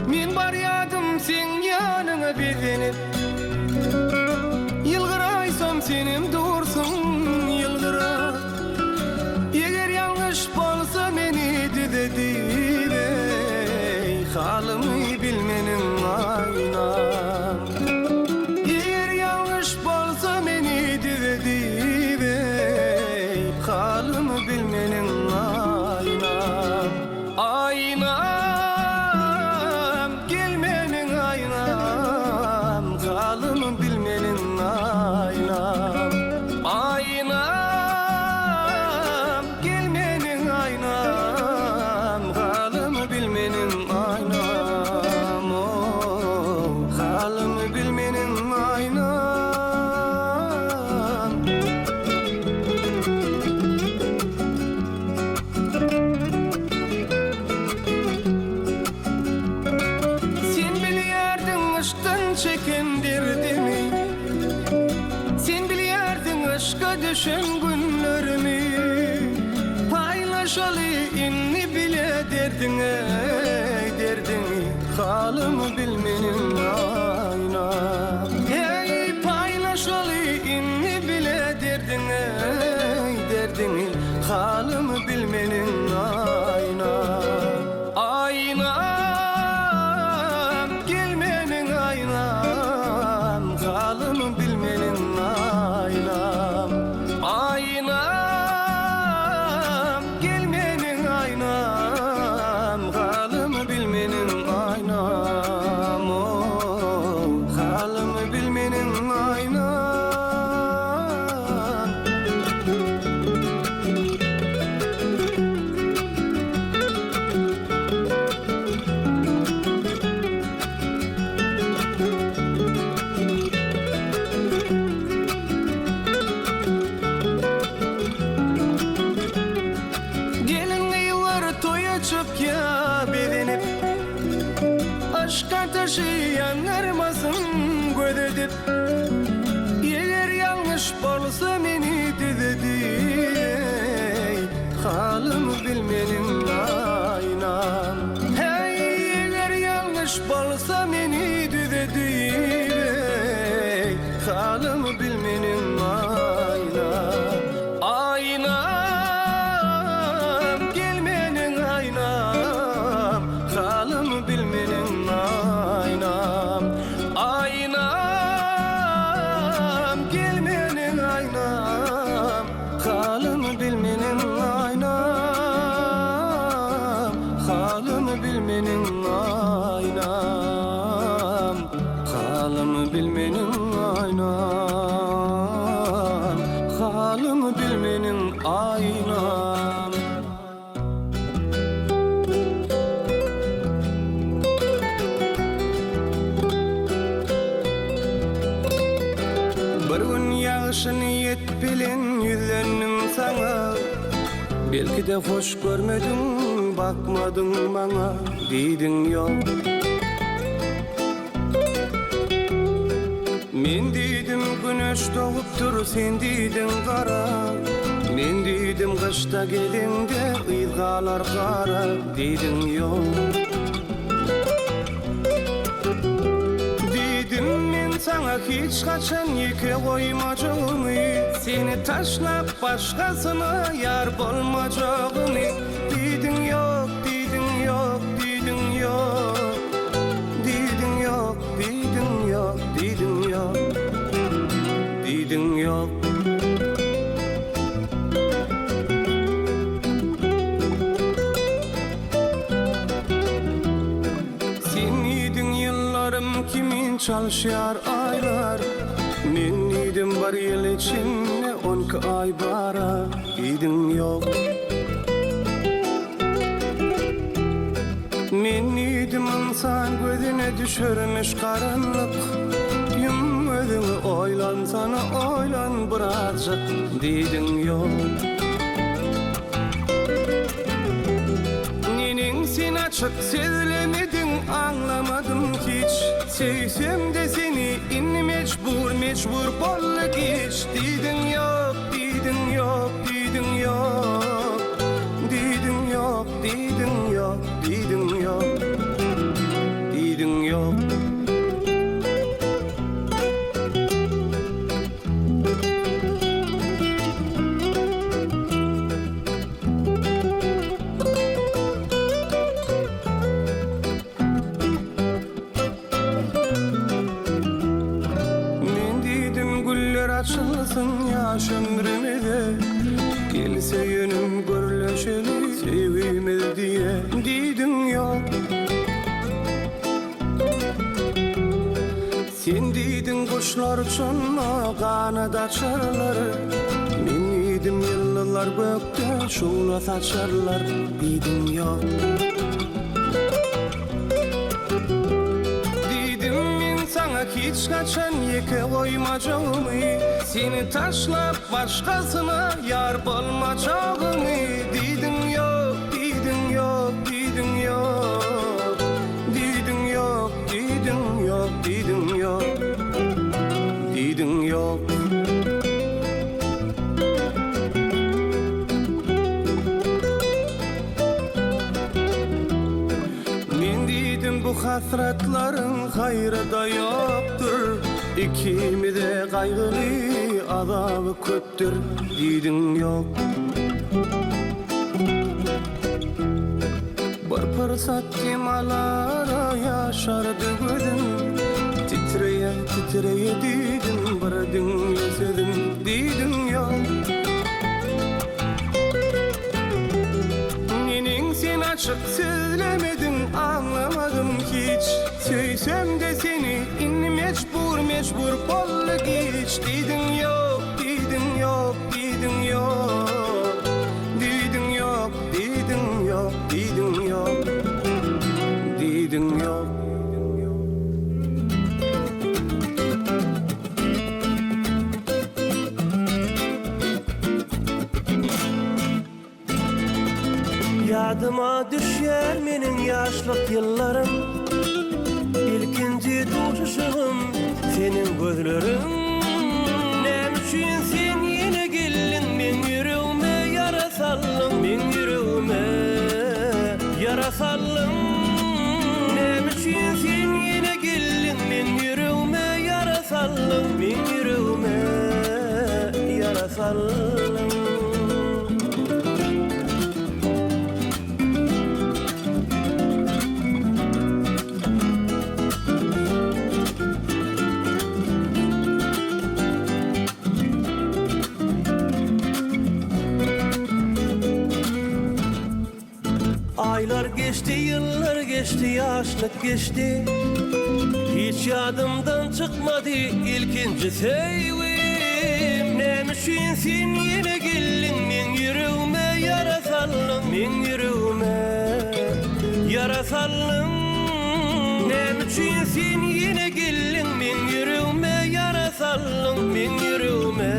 Men baryadım sen yanına bedenip, yılgıraysam senim dursun yılgıra. Eger yanlış bolsa meni dedi, halımı bilmenin aynam. Eger yanlış bolsa meni dedi, halımı bilmenin aynam. Aynam, gelmenin aynam, halımı bilmenin aynam. Aynam, gelmenin aynam, halımı bilmenin aynam. Oh, halımı bilmenin aynam. Sen biliyordun aşktan çeken derdimi, sen biliyordun aşka düşen günlerimi. Paylaşalı inni bile derdini, halımı bilmenin aynam. Hey, paylaşalı inni bile derdini, halımı bilmenin aynam. Aynam, gelmenin aynam, halımı bilmenin aynam. Aynam, gelmenin aynam, halımı bilmenin aynam. Oh, halımı bilmenin aynam. Gelin yıllar toyacak ya bedenip, aşka taşı yanarmasın gödedip. Eğer yanlış bolsa meni dedi, halımı bilmenin aynam. Hey, eğer yanlış bolsa meni dedi, halımı bilmenin aynam. Aynam, gelmenin aynam, halımı bilmenin aynam. Aynam, gelmenin aynam, halımı bilmenin aynam. Halımı bilmenin aynam, halımı bilmenin aynam, halımı bilmenin aynam. Bir gün yağışın niyet bilen yüzlendim sana, belki de hoş görmedin, bakmadın bana, dedin yok. Men dedim güneş doğuptur, sen dedin kara. Men dedim kışta gelende ıygalar kara, dedin yok. Dedim men sana hiç kaçan yeke koymacağımı, seni taşlap başkasına yar bolmacağımı. Dedin yok, dedin yok, dedin yok, dedin yok, dedin yok, dedin yok, dedin yok. Sen idin yıllarım kimin çalışar aylar, men idim var yıl içinde 12 ay bara, idin yok. Men idim insan gözüne düşürmüş karanlık, özüňi oylan sana oylan birazcık, dedin yok. Nenin sen açık sezilemedin, anlamadım hiç. Sevsem de seni inni mecbur bolla geç, dedin yok, dedin yok, dedin yok, dedin yok, dedin yok, dedin yok. açılsın yaş ömrümde. Gelse yönüm görleşeli sevimiz diye diydin yok. Sen diydin kuşlar uçanma kanat açarlar. Men didim yıllar gökte şulat açarlar diydin yok. Hiç kaçan yeke koymacağımı, seni taşlap başkasına yar bulmacağımı. Didin yok, didin yok, didin yok. Didin yok, didin yok, didin yok. Didin yok. Bu hasretlerin hayrı da yoktur. İkimide kaygılı azabı köptür. Didin yok. Bir fırsat kemalara yaşardı gözüm. Titreye titreye didin bir dinlesedim. Didin yok. Nenin sen açık söylemedin anlamadım hiç. Söysem de seni inni mecbur bolla geç. Didin yok, didin yok, didin yok. Didin yok, didin yok, didin yok. Didin yok. Yadıma düşer menin yaşlık yıllarım. İlkinci duşuşum senin gözlerin. Nemşin sen yine gelin men yüreğime yara sallın, men yüreğime yara sallın. Nemşin sen yine gelin men yüreğime yara sallın, men yüreğime yara sallın. Aylar geçti, yıllar geçti, yaşlık geçti. Hiç yadımdan çıkmadı ilkinci sevim. Nemşin sen yine gelin men yüreğime yara sallın, men yüreğime yara sallın. Nemşin sen yine gelin men yüreğime yara sallın, men yüreğime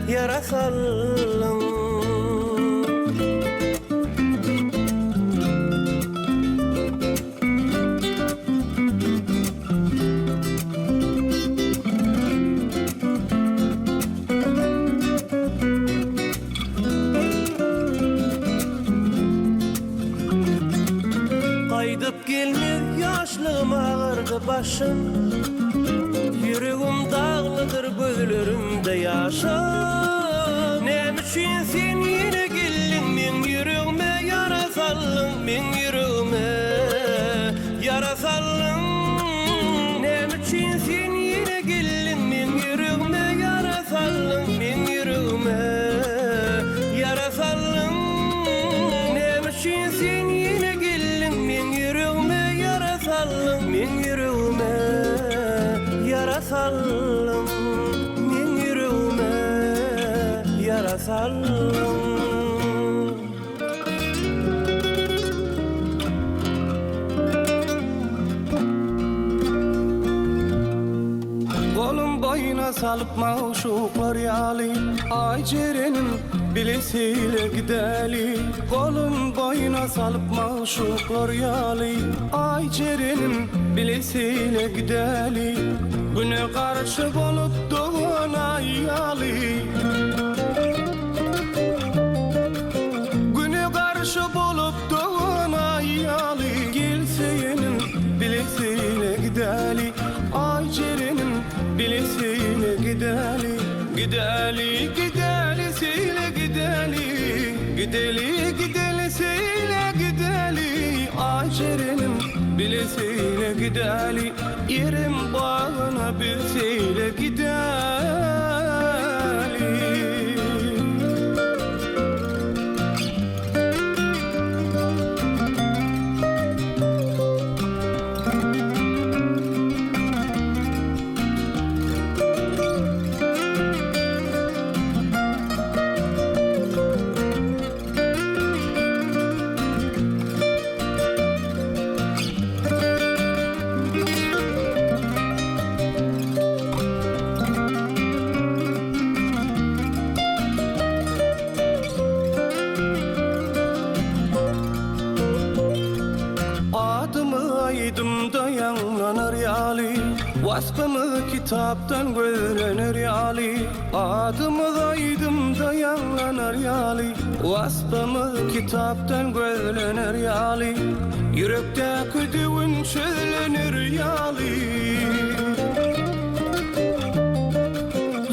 yara sallın. Kaydıp gelme yaşlığım ağırdı başım. Yüreğim dağlıdır gözlerimde yaşım. Nemşin sen yine gelin men yüreğime yara sallın, men yüreğime yara sallın. Nemşin sen yine gelin men yüreğime yara sallın, men yüreğime yara sallın. Nemşin sen yine gelin men yüreğime yara sallın, men yüreğime yara sallın, men yüreğime yara sallın. Kolum boyuna salıp mavşuklar yali. Ay cerenim bilesiyle gideli. Kolum boyuna salıp mavşuklar yali. Ay cerenim bilesiyle gideli. Güne karşı bolup doğuna yali. Güne karşı bolup doğuna yali. Gelse yenim bilesiyle gideli. Ay cerenim bilesiyle gideli. Gideli, gideli, seyle gideli. Gideli, gideli, seyle gideli. Ay cerenim bilesiyle gideli. Yerim bağına bilseyle gideli. Vasfımı kitaptan görünür yali, adımı aydımda yanlanar yali. Vasfımı kitaptan görünür yali, yürekteki düğün çözülür yali.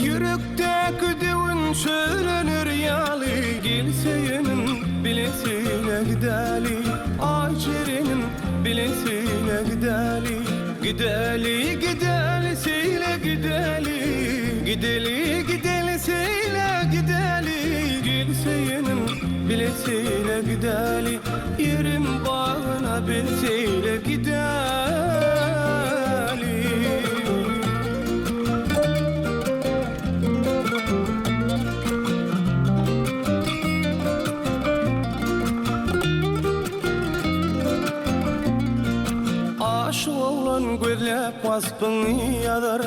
Yürekteki düğün çözülür yali. Gelseyinin bilesiyle gideli, Ayçerinin bilesiyle gideli. Gideli gideli seyle gideli, gideli gideli seyle gideli. Gelseyinin bilesiyle gideli, yerim bağına bilseyle gideli. Aşık oğlan gözlep vasfını yadar,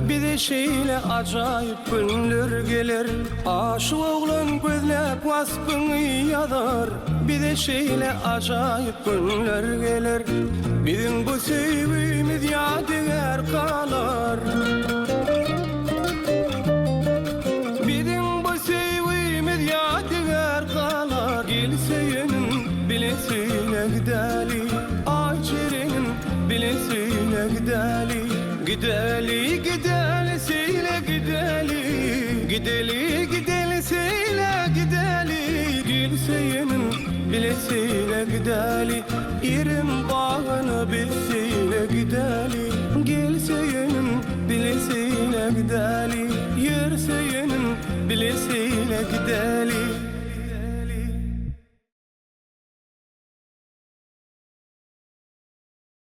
bir de şeyle acayip günler gelir. Aşık oğlan gözlep vasfını yadar, bir de şeyle acayip günler gelir. Bizim bu sevgimiz yadigar kalar. Bizim bu sevgimiz yadigar kalar. Gelseyinin bilesiyle gideli, Ayçerinin bilesiyle gideli. Gideli gideli seyle gideli, gideli gideli seyle gideli. Gelseyinin bilesiyle gideli, yerim bağını bilseyle gideli. Gelseyinin bilesiyle gideli, yerseyenin bilesiyle gideli.